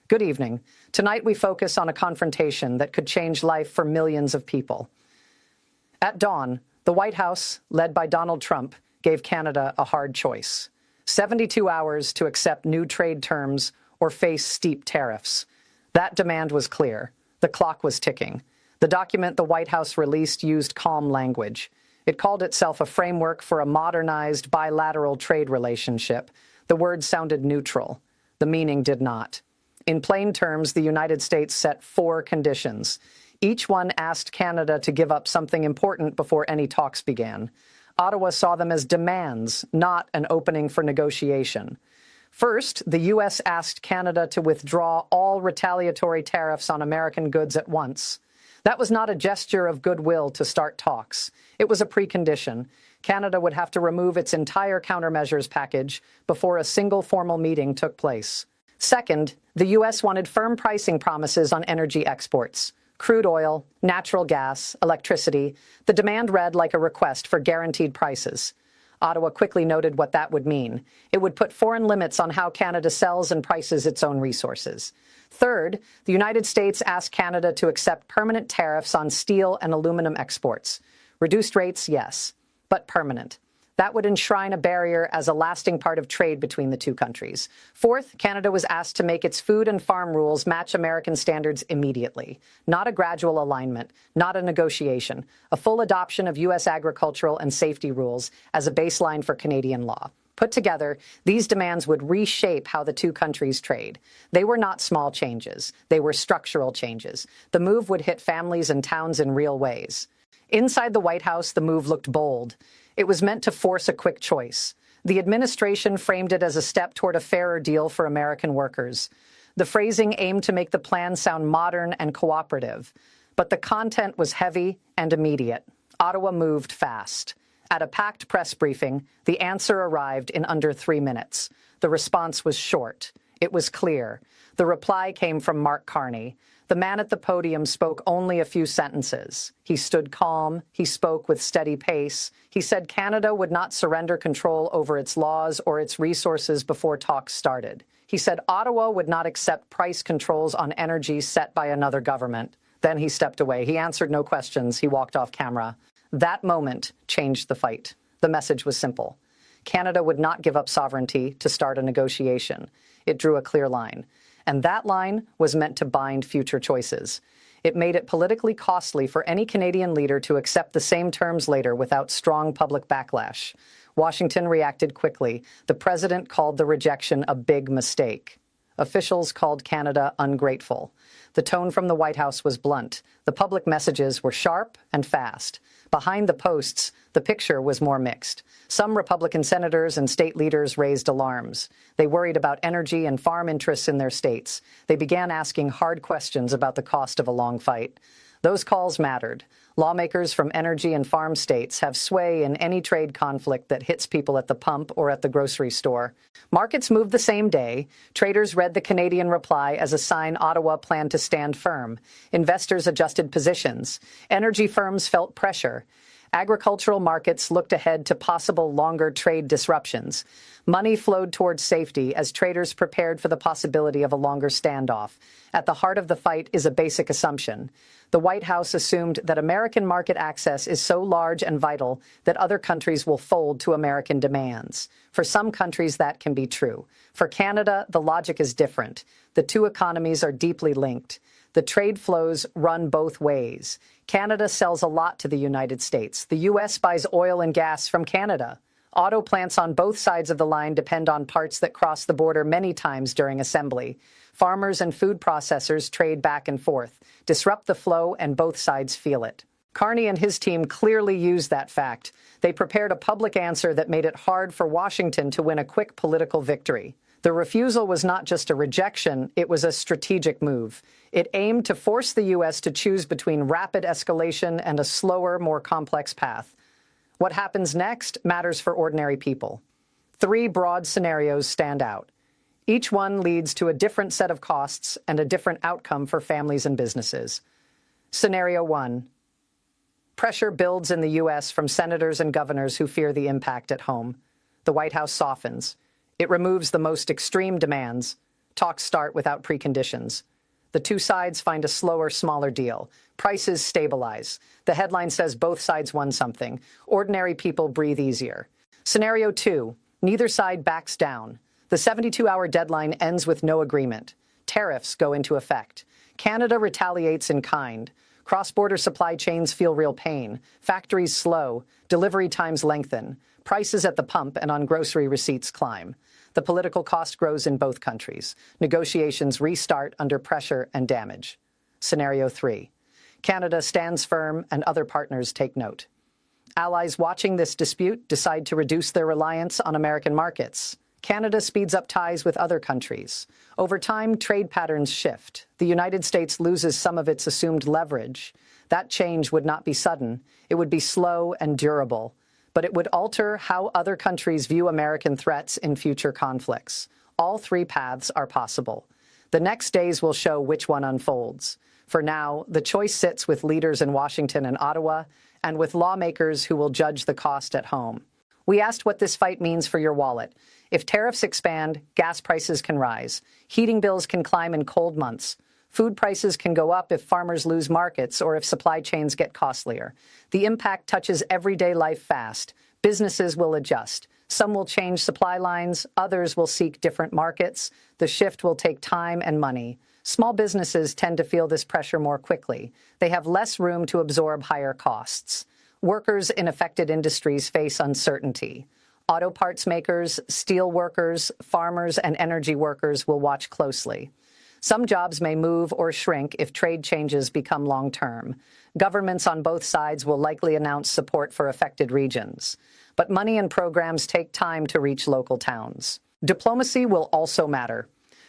Good evening. Tonight we focus on a confrontation that could change life for millions of people. At dawn, the White House, led by Donald Trump, gave Canada a hard choice: 72 hours to accept new trade terms or face steep tariffs. That demand was clear. The clock was ticking. The document the White House released used calm language. It called itself a framework for a modernized bilateral trade relationship. The words sounded neutral. The meaning did not. In plain terms, the United States set 4 conditions. Each one asked Canada to give up something important before any talks began. Ottawa saw them as demands, not an opening for negotiation. First, the U.S. asked Canada to withdraw all retaliatory tariffs on American goods at once. That was not a gesture of goodwill to start talks. It was a precondition. Canada would have to remove its entire countermeasures package before a single formal meeting took place. Second, the U.S. wanted firm pricing promises on energy exports: crude oil, natural gas, electricity. The demand read like a request for guaranteed prices. Ottawa quickly noted what that would mean. It would put foreign limits on how Canada sells and prices its own resources. Third, the United States asked Canada to accept permanent tariffs on steel and aluminum exports. Reduced rates, yes, but permanent. That would enshrine a barrier as a lasting part of trade between the two countries. Fourth, Canada was asked to make its food and farm rules match American standards immediately. Not a gradual alignment, not a negotiation. A full adoption of U.S. agricultural and safety rules as a baseline for Canadian law. Put together, these demands would reshape how the two countries trade. They were not small changes. They were structural changes. The move would hit families and towns in real ways. Inside the White House, the move looked bold. It was meant to force a quick choice. The administration framed it as a step toward a fairer deal for American workers. The phrasing aimed to make the plan sound modern and cooperative. But the content was heavy and immediate. Ottawa moved fast. At a packed press briefing, the answer arrived in under 3 minutes. The response was short. It was clear. The reply came from Mark Carney. The man at the podium spoke only a few sentences. He stood calm. He spoke with steady pace. He said Canada would not surrender control over its laws or its resources before talks started. He said Ottawa would not accept price controls on energy set by another government. Then he stepped away. He answered no questions. He walked off camera. That moment changed the fight. The message was simple. Canada would not give up sovereignty to start a negotiation. It drew a clear line. And that line was meant to bind future choices. It made it politically costly for any Canadian leader to accept the same terms later without strong public backlash. Washington reacted quickly. The president called the rejection a big mistake. Officials called Canada ungrateful. The tone from the White House was blunt. The public messages were sharp and fast. Behind the posts, the picture was more mixed. Some Republican senators and state leaders raised alarms. They worried about energy and farm interests in their states. They began asking hard questions about the cost of a long fight. Those calls mattered. Lawmakers from energy and farm states have sway in any trade conflict that hits people at the pump or at the grocery store. Markets moved the same day. Traders read the Canadian reply as a sign Ottawa planned to stand firm. Investors adjusted positions. Energy firms felt pressure. Agricultural markets looked ahead to possible longer trade disruptions. Money flowed towards safety as traders prepared for the possibility of a longer standoff. At the heart of the fight is a basic assumption. The White House assumed that American market access is so large and vital that other countries will fold to American demands. For some countries, that can be true. For Canada, the logic is different. The two economies are deeply linked. The trade flows run both ways. Canada sells a lot to the United States. The U.S. buys oil and gas from Canada. Auto plants on both sides of the line depend on parts that cross the border many times during assembly. Farmers and food processors trade back and forth, disrupt the flow, and both sides feel it. Carney and his team clearly used that fact. They prepared a public answer that made it hard for Washington to win a quick political victory. The refusal was not just a rejection, it was a strategic move. It aimed to force the U.S. to choose between rapid escalation and a slower, more complex path. What happens next matters for ordinary people. 3 broad scenarios stand out. Each one leads to a different set of costs and a different outcome for families and businesses. Scenario 1. Pressure builds in the U.S. from senators and governors who fear the impact at home. The White House softens. It removes the most extreme demands. Talks start without preconditions. The two sides find a slower, smaller deal. Prices stabilize. The headline says both sides won something. Ordinary people breathe easier. Scenario 2. Neither side backs down. The 72-hour deadline ends with no agreement. Tariffs go into effect. Canada retaliates in kind. Cross-border supply chains feel real pain. Factories slow. Delivery times lengthen. Prices at the pump and on grocery receipts climb. The political cost grows in both countries. Negotiations restart under pressure and damage. Scenario 3. Canada stands firm and other partners take note. Allies watching this dispute decide to reduce their reliance on American markets. Canada speeds up ties with other countries. Over time, trade patterns shift. The United States loses some of its assumed leverage. That change would not be sudden. It would be slow and durable. But it would alter how other countries view American threats in future conflicts. All three paths are possible. The next days will show which one unfolds. For now, the choice sits with leaders in Washington and Ottawa, and with lawmakers who will judge the cost at home. We asked what this fight means for your wallet. If tariffs expand, gas prices can rise. Heating bills can climb in cold months. Food prices can go up if farmers lose markets or if supply chains get costlier. The impact touches everyday life fast. Businesses will adjust. Some will change supply lines. Others will seek different markets. The shift will take time and money. Small businesses tend to feel this pressure more quickly. They have less room to absorb higher costs. Workers in affected industries face uncertainty. Auto parts makers, steel workers, farmers, and energy workers will watch closely. Some jobs may move or shrink if trade changes become long-term. Governments on both sides will likely announce support for affected regions. But money and programs take time to reach local towns. Diplomacy will also matter.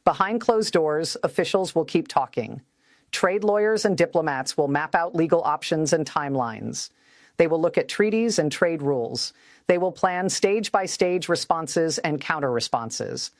Behind closed doors, officials will keep talking. Trade lawyers and diplomats will map out legal options and timelines. They will look at treaties and trade rules. They will plan stage-by-stage responses and counter-responses.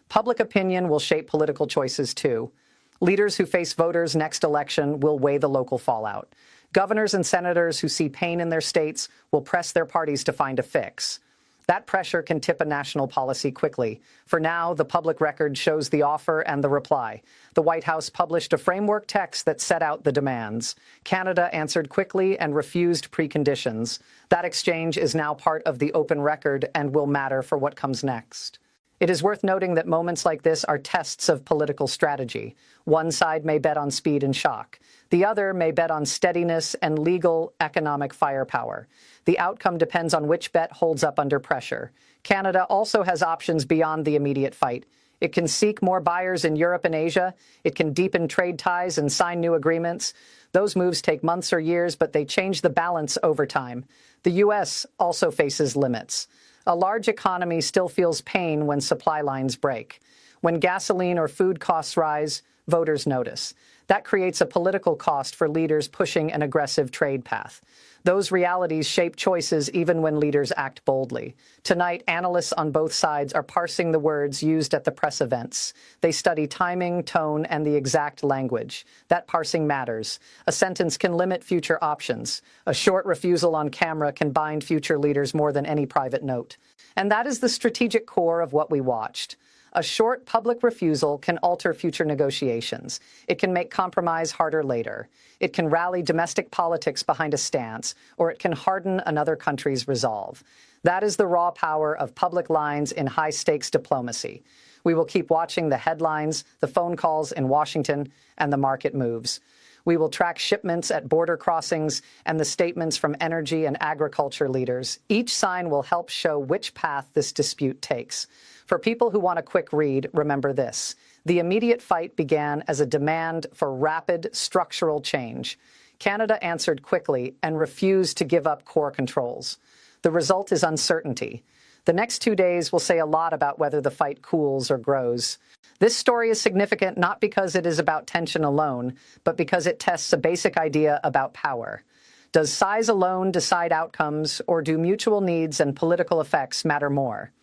Public opinion will shape political choices, too. Leaders who face voters next election will weigh the local fallout. Governors and senators who see pain in their states will press their parties to find a fix. That pressure can tip a national policy quickly. For now, the public record shows the offer and the reply. The White House published a framework text that set out the demands. Canada answered quickly and refused preconditions. That exchange is now part of the open record and will matter for what comes next. It is worth noting that moments like this are tests of political strategy. One side may bet on speed and shock. The other may bet on steadiness and legal, economic firepower. The outcome depends on which bet holds up under pressure. Canada also has options beyond the immediate fight. It can seek more buyers in Europe and Asia. It can deepen trade ties and sign new agreements. Those moves take months or years, but they change the balance over time. The U.S. also faces limits. A large economy still feels pain when supply lines break. When gasoline or food costs rise, voters notice. That creates a political cost for leaders pushing an aggressive trade path. Those realities shape choices even when leaders act boldly. Tonight, analysts on both sides are parsing the words used at the press events. They study timing, tone, and the exact language. That parsing matters. A sentence can limit future options. A short refusal on camera can bind future leaders more than any private note. And that is the strategic core of what we watched. A short public refusal can alter future negotiations. It can make compromise harder later. It can rally domestic politics behind a stance, or it can harden another country's resolve. That is the raw power of public lines in high-stakes diplomacy. We will keep watching the headlines, the phone calls in Washington, and the market moves. We will track shipments at border crossings and the statements from energy and agriculture leaders. Each sign will help show which path this dispute takes. For people who want a quick read, remember this. The immediate fight began as a demand for rapid structural change. Canada answered quickly and refused to give up core controls. The result is uncertainty. The next 2 days will say a lot about whether the fight cools or grows. This story is significant not because it is about tension alone, but because it tests a basic idea about power. Does size alone decide outcomes, or do mutual needs and political effects matter more?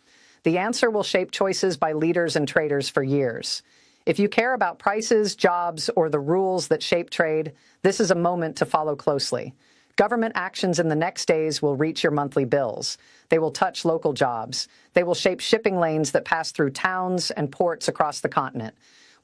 The answer will shape choices by leaders and traders for years. If you care about prices, jobs, or the rules that shape trade, this is a moment to follow closely. Government actions in the next days will reach your monthly bills. They will touch local jobs. They will shape shipping lanes that pass through towns and ports across the continent.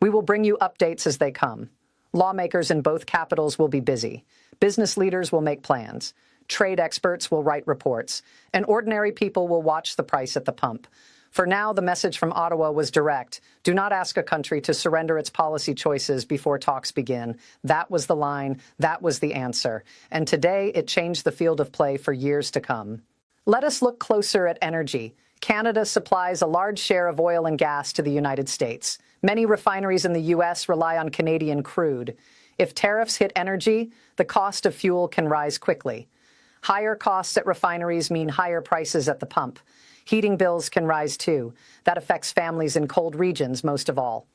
We will bring you updates as they come. Lawmakers in both capitals will be busy. Business leaders will make plans. Trade experts will write reports. And ordinary people will watch the price at the pump. For now, the message from Ottawa was direct. Do not ask a country to surrender its policy choices before talks begin. That was the line. That was the answer. And today, it changed the field of play for years to come. Let us look closer at energy. Canada supplies a large share of oil and gas to the United States. Many refineries in the U.S. rely on Canadian crude. If tariffs hit energy, the cost of fuel can rise quickly. Higher costs at refineries mean higher prices at the pump. Heating bills can rise too. That affects families in cold regions most of all.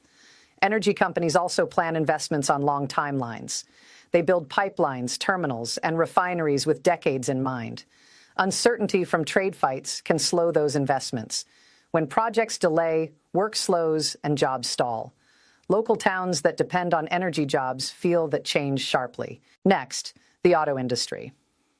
Energy companies also plan investments on long timelines. They build pipelines, terminals, and refineries with decades in mind. Uncertainty from trade fights can slow those investments. When projects delay, work slows and jobs stall. Local towns that depend on energy jobs feel that change sharply. Next, the auto industry.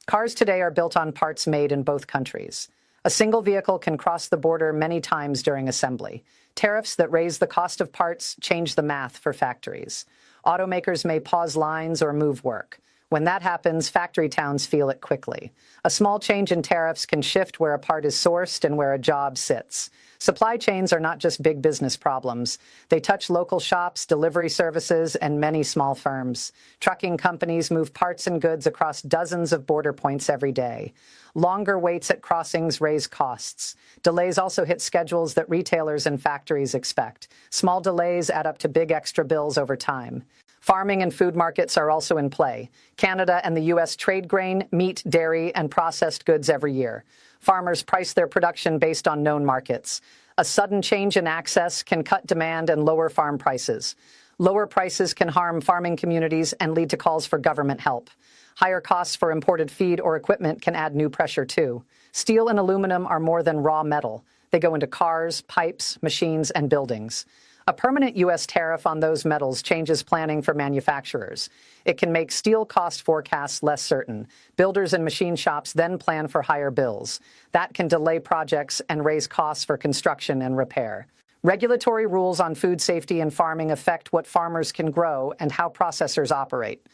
Cars today are built on parts made in both countries. A single vehicle can cross the border many times during assembly. Tariffs that raise the cost of parts change the math for factories. Automakers may pause lines or move work. When that happens, factory towns feel it quickly. A small change in tariffs can shift where a part is sourced and where a job sits. Supply chains are not just big business problems. They touch local shops, delivery services, and many small firms. Trucking companies move parts and goods across dozens of border points every day. Longer waits at crossings raise costs. Delays also hit schedules that retailers and factories expect. Small delays add up to big extra bills over time. Farming and food markets are also in play. Canada and the U.S. trade grain, meat, dairy, and processed goods every year. Farmers price their production based on known markets. A sudden change in access can cut demand and lower farm prices. Lower prices can harm farming communities and lead to calls for government help. Higher costs for imported feed or equipment can add new pressure too. Steel and aluminum are more than raw metal. They go into cars, pipes, machines, and buildings. A permanent U.S. tariff on those metals changes planning for manufacturers. It can make steel cost forecasts less certain. Builders and machine shops then plan for higher bills. That can delay projects and raise costs for construction and repair. Regulatory rules on food safety and farming affect what farmers can grow and how processors operate.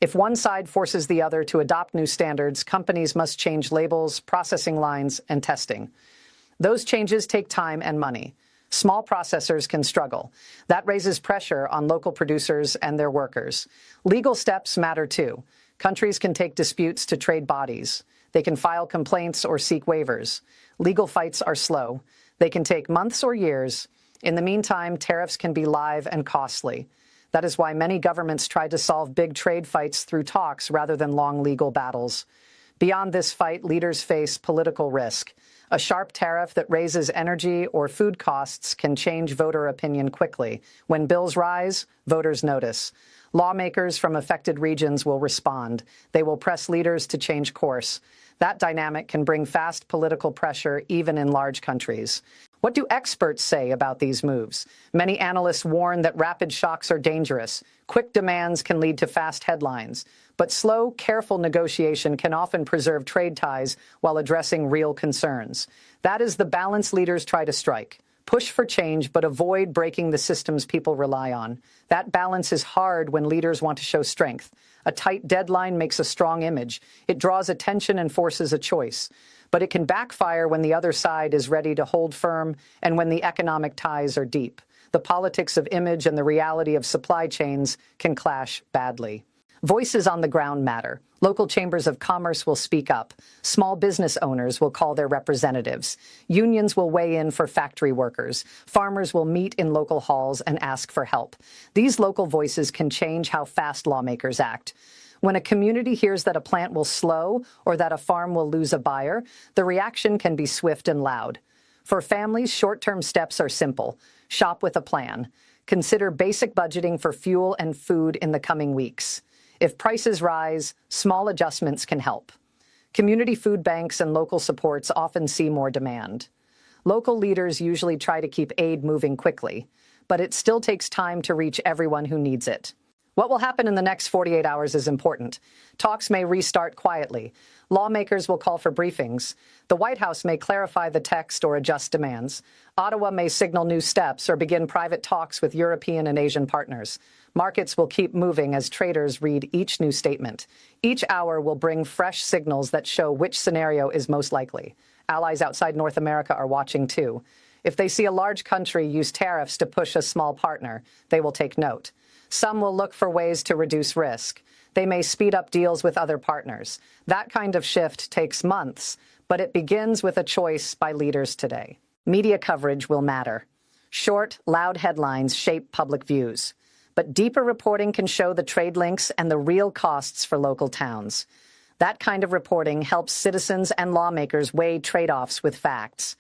If one side forces the other to adopt new standards, companies must change labels, processing lines, and testing. Those changes take time and money. Small processors can struggle. That raises pressure on local producers and their workers. Legal steps matter too. Countries can take disputes to trade bodies. They can file complaints or seek waivers. Legal fights are slow. They can take months or years. In the meantime, tariffs can be live and costly. That is why many governments try to solve big trade fights through talks rather than long legal battles. Beyond this fight, leaders face political risk. A sharp tariff that raises energy or food costs can change voter opinion quickly. When bills rise, voters notice. Lawmakers from affected regions will respond. They will press leaders to change course. That dynamic can bring fast political pressure even in large countries. What do experts say about these moves? Many analysts warn that rapid shocks are dangerous. Quick demands can lead to fast headlines. But slow, careful negotiation can often preserve trade ties while addressing real concerns. That is the balance leaders try to strike. Push for change, but avoid breaking the systems people rely on. That balance is hard when leaders want to show strength. A tight deadline makes a strong image. It draws attention and forces a choice. But it can backfire when the other side is ready to hold firm and when the economic ties are deep. The politics of image and the reality of supply chains can clash badly. Voices on the ground matter. Local chambers of commerce will speak up. Small business owners will call their representatives. Unions will weigh in for factory workers. Farmers will meet in local halls and ask for help. These local voices can change how fast lawmakers act. When a community hears that a plant will slow or that a farm will lose a buyer, the reaction can be swift and loud. For families, short-term steps are simple. Shop with a plan. Consider basic budgeting for fuel and food in the coming weeks. If prices rise, small adjustments can help. Community food banks and local supports often see more demand. Local leaders usually try to keep aid moving quickly, but it still takes time to reach everyone who needs it. What will happen in the next 48 hours is important. Talks may restart quietly. Lawmakers will call for briefings. The White House may clarify the text or adjust demands. Ottawa may signal new steps or begin private talks with European and Asian partners. Markets will keep moving as traders read each new statement. Each hour will bring fresh signals that show which scenario is most likely. Allies outside North America are watching too. If they see a large country use tariffs to push a small partner, they will take note. Some will look for ways to reduce risk. They may speed up deals with other partners. That kind of shift takes months, but it begins with a choice by leaders today. Media coverage will matter. Short, loud headlines shape public views. But deeper reporting can show the trade links and the real costs for local towns. That kind of reporting helps citizens and lawmakers weigh trade-offs with facts.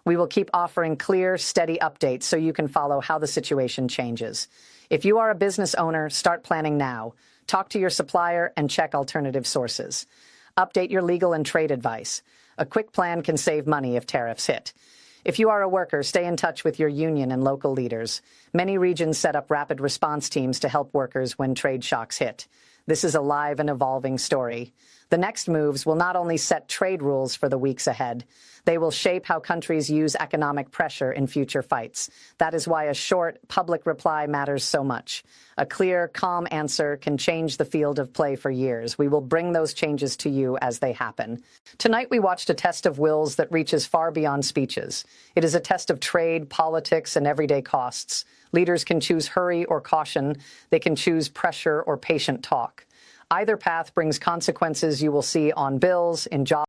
We will keep offering clear, steady updates so you can follow how the situation changes. If you are a business owner, start planning now. Talk to your supplier and check alternative sources. Update your legal and trade advice. A quick plan can save money if tariffs hit. If you are a worker, stay in touch with your union and local leaders. Many regions set up rapid response teams to help workers when trade shocks hit. This is a live and evolving story. The next moves will not only set trade rules for the weeks ahead, they will shape how countries use economic pressure in future fights. That is why a short, public reply matters so much. A clear, calm answer can change the field of play for years. We will bring those changes to you as they happen. Tonight we watched a test of wills that reaches far beyond speeches. It is a test of trade, politics, and everyday costs. Leaders can choose hurry or caution. They can choose pressure or patient talk. Either path brings consequences you will see on bills, in jobs,